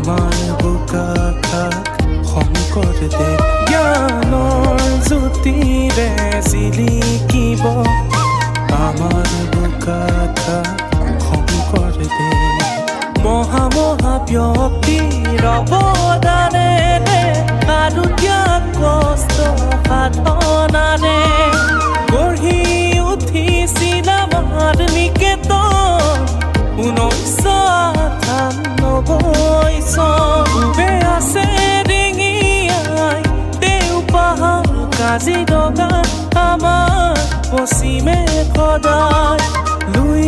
আমাৰ বোকা খাক শংকৰদেৱ জ্ঞানৰ জ্যোতিৰে জিলিকিব আমাৰ বোকা খাক শংকৰদেৱ মহা মহা ব্যক্তিৰ অৱদানেৰে আৰু ত্যাগ কষ্ট সাধনাৰে গঢ়ি উঠিছিল আমাৰ নিকেতন 1998 চন ডুবে আছে ডিঙিয়াই দেওপাহাৰ কাজিৰঙা আমাৰ পশ্চিমে সদায় লৈ